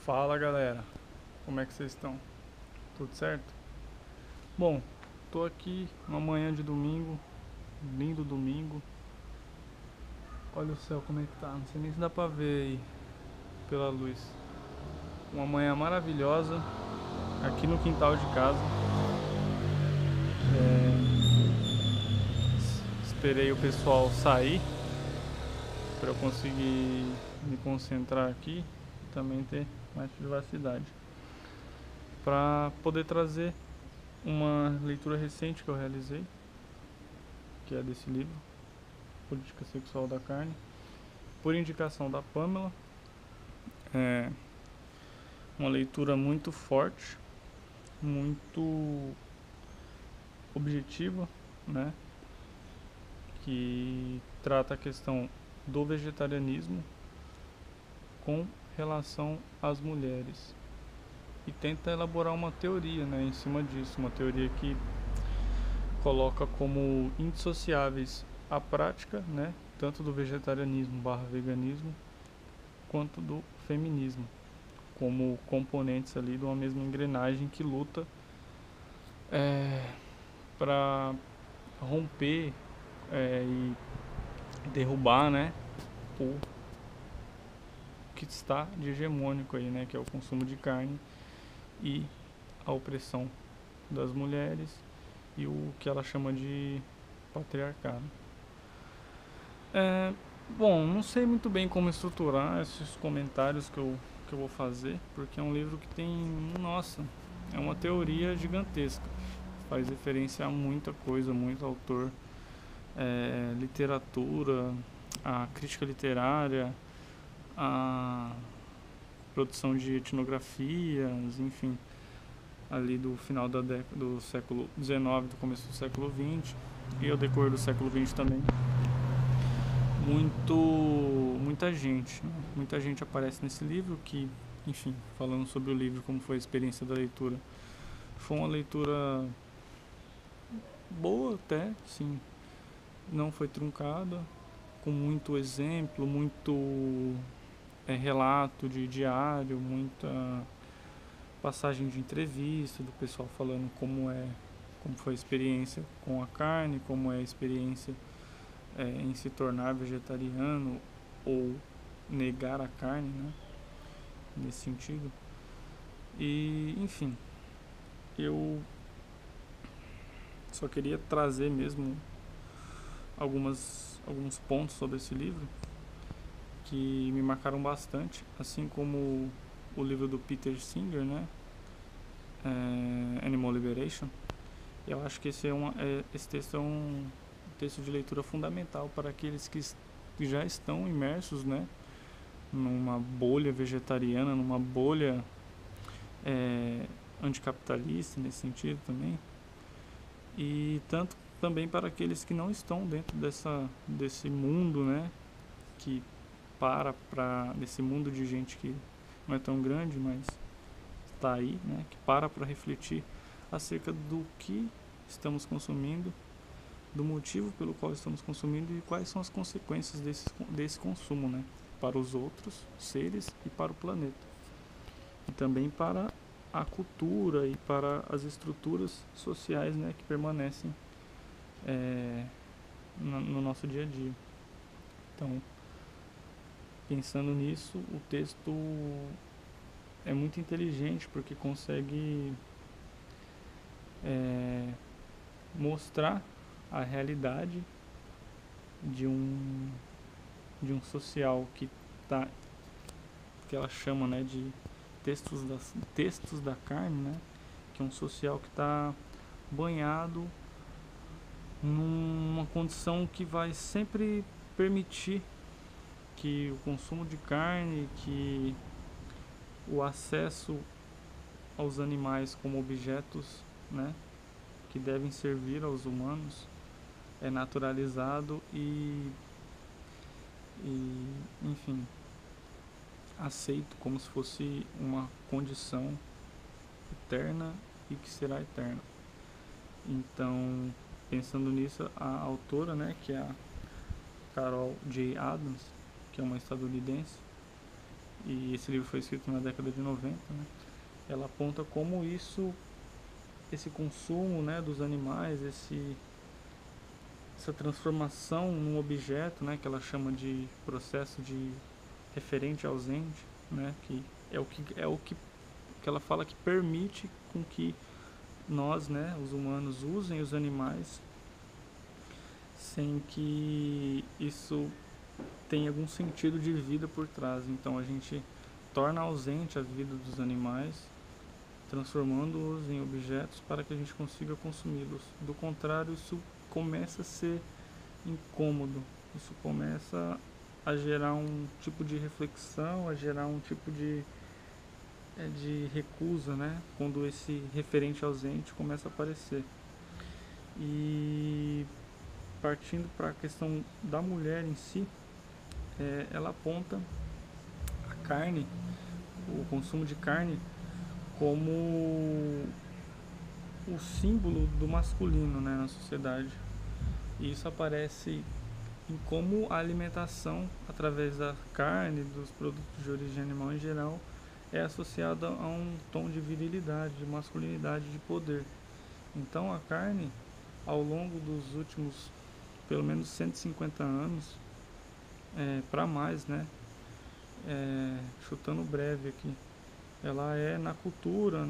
Fala galera, como é que vocês estão? Tudo certo? Bom, tô aqui uma manhã de domingo, lindo domingo. Olha o céu como é que tá, não sei nem se dá pra ver aí pela luz. Uma manhã maravilhosa aqui no quintal de casa. Esperei o pessoal sair para eu conseguir me concentrar aqui e também ter mais privacidade. Para poder trazer uma leitura recente que eu realizei, que é desse livro, Política Sexual da Carne, por indicação da Pamela. É uma leitura muito forte, muito objetiva, né? Que trata a questão do vegetarianismo com relação às mulheres e tenta elaborar uma teoria, né, em cima disso, uma teoria que coloca como indissociáveis a prática, né, tanto do vegetarianismo/veganismo quanto do feminismo, como componentes ali de uma mesma engrenagem que luta para romper e derrubar, né, o que está de hegemônico aí, né, que é o consumo de carne e a opressão das mulheres e o que ela chama de patriarcado. É, bom, não sei muito bem como estruturar esses comentários que eu vou fazer, porque é um livro que tem, nossa, é uma teoria gigantesca. Faz referência a muita coisa, muito autor, literatura, a crítica literária, a produção de etnografias, enfim, ali do final do século XIX, do começo do século XX e ao decorrer do século XX também. Muita gente aparece nesse livro que, enfim, falando sobre o livro, como foi a experiência da leitura. Foi uma leitura boa até, sim, não foi truncada, com muito exemplo, muito relato de diário, muita passagem de entrevista do pessoal falando como foi a experiência com a carne, como é a experiência em se tornar vegetariano ou negar a carne, né? Nesse sentido. E, enfim, eu só queria trazer mesmo alguns pontos sobre esse livro que me marcaram bastante, assim como o livro do Peter Singer, né? Animal Liberation. Eu acho que esse texto é um texto de leitura fundamental para aqueles que já estão imersos, né, numa bolha vegetariana, numa bolha anticapitalista nesse sentido também, e tanto também para aqueles que não estão dentro desse mundo, né, que desse mundo de gente que não é tão grande, mas está aí, né, que para refletir acerca do que estamos consumindo, do motivo pelo qual estamos consumindo e quais são as consequências desse consumo, né, para os outros seres e para o planeta. E também para a cultura e para as estruturas sociais, né, que permanecem no nosso dia a dia. Então, pensando nisso, o texto é muito inteligente porque consegue mostrar a realidade de um social que ela chama, né, de textos da carne, né, que é um social que está banhado numa condição que vai sempre permitir que o consumo de carne, que o acesso aos animais como objetos, né, que devem servir aos humanos é naturalizado enfim, aceito como se fosse uma condição eterna e que será eterna. Então, pensando nisso, a autora, né, que é a Carol J. Adams, que é uma estadunidense, e esse livro foi escrito na década de 90, né? Ela aponta como esse consumo, né, dos animais, essa transformação num objeto, né, que ela chama de processo de referente ausente, né, que que ela fala que permite com que nós, né, os humanos, usem os animais sem que isso tenha algum sentido de vida por trás. Então a gente torna ausente a vida dos animais, transformando-os em objetos para que a gente consiga consumi-los. Do contrário, isso começa a ser incômodo, isso começa a gerar um tipo de reflexão, a gerar um tipo de recusa, né? Quando esse referente ausente começa a aparecer. E partindo para a questão da mulher em si, ela aponta a carne, o consumo de carne, como o símbolo do masculino, né, na sociedade. E isso aparece em como a alimentação, através da carne, dos produtos de origem animal em geral, é associada a um tom de virilidade, de masculinidade, de poder. Então a carne, ao longo dos últimos pelo menos 150 anos, para mais, né? Chutando breve aqui, ela é na cultura,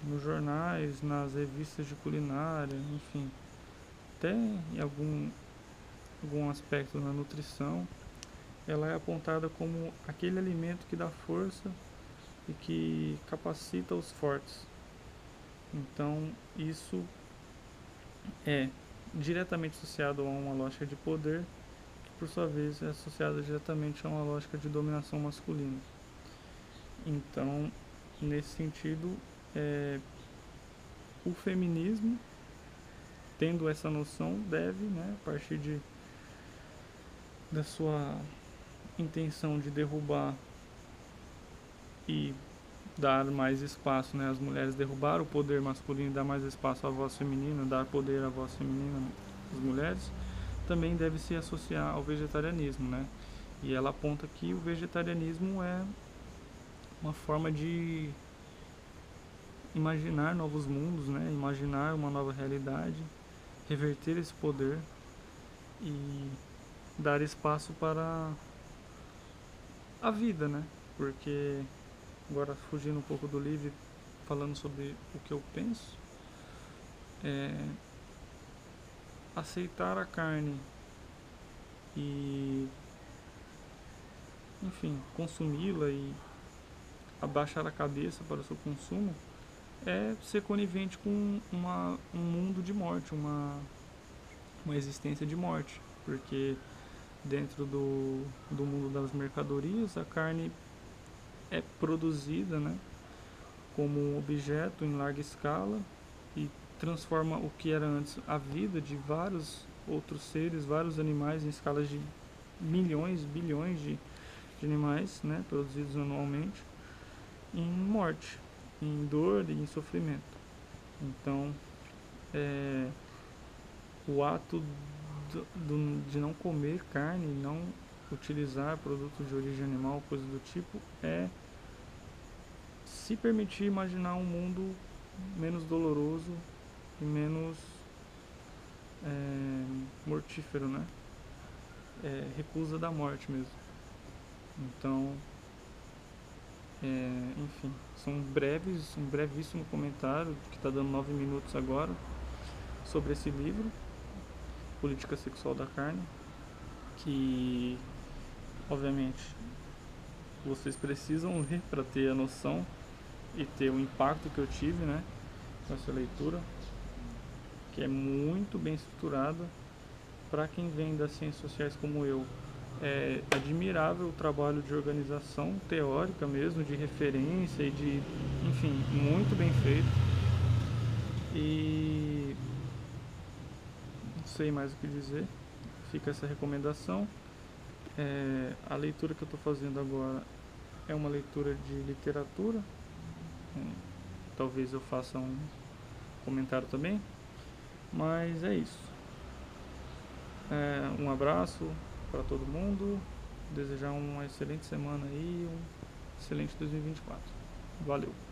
nos jornais, nas revistas de culinária, enfim, até em algum aspecto na nutrição, ela é apontada como aquele alimento que dá força e que capacita os fortes. Então, isso é diretamente associado a uma lógica de poder, que por sua vez é associada diretamente a uma lógica de dominação masculina. Então, nesse sentido, o feminismo, tendo essa noção, deve, né, a partir da sua intenção de derrubar e dar mais espaço, né, às mulheres, derrubar o poder masculino e dar mais espaço à voz feminina, dar poder à voz feminina às mulheres, também deve se associar ao vegetarianismo, né? E ela aponta que o vegetarianismo é uma forma de imaginar novos mundos, né? Imaginar uma nova realidade, reverter esse poder e dar espaço para a vida, né? Porque, agora fugindo um pouco do livro, falando sobre o que eu penso, aceitar a carne e, enfim, consumi-la e abaixar a cabeça para o seu consumo é ser conivente com um mundo de morte, uma existência de morte, porque dentro do mundo das mercadorias a carne é produzida, né, como um objeto em larga escala e transforma o que era antes a vida de vários outros seres, vários animais em escalas de milhões, bilhões de animais, né, produzidos anualmente, em morte, em dor e em sofrimento. Então, o ato de não comer carne, não utilizar produtos de origem animal, coisa do tipo, é se permitir imaginar um mundo menos doloroso e menos mortífero, né? Recusa da morte mesmo. Então, enfim, um brevíssimo comentário que está dando 9 minutos agora sobre esse livro, Política Sexual da Carne, que obviamente vocês precisam ler para ter a noção e ter o impacto que eu tive, né, com essa leitura, que é muito bem estruturada. Para quem vem das ciências sociais como eu, é admirável o trabalho de organização teórica mesmo, de referência e de, enfim, muito bem feito. E não sei mais o que dizer, fica essa recomendação. A leitura que eu estou fazendo agora é uma leitura de literatura, talvez eu faça um comentário também, mas é isso. Um abraço para todo mundo Desejar uma excelente semana aí e um excelente 2024. Valeu!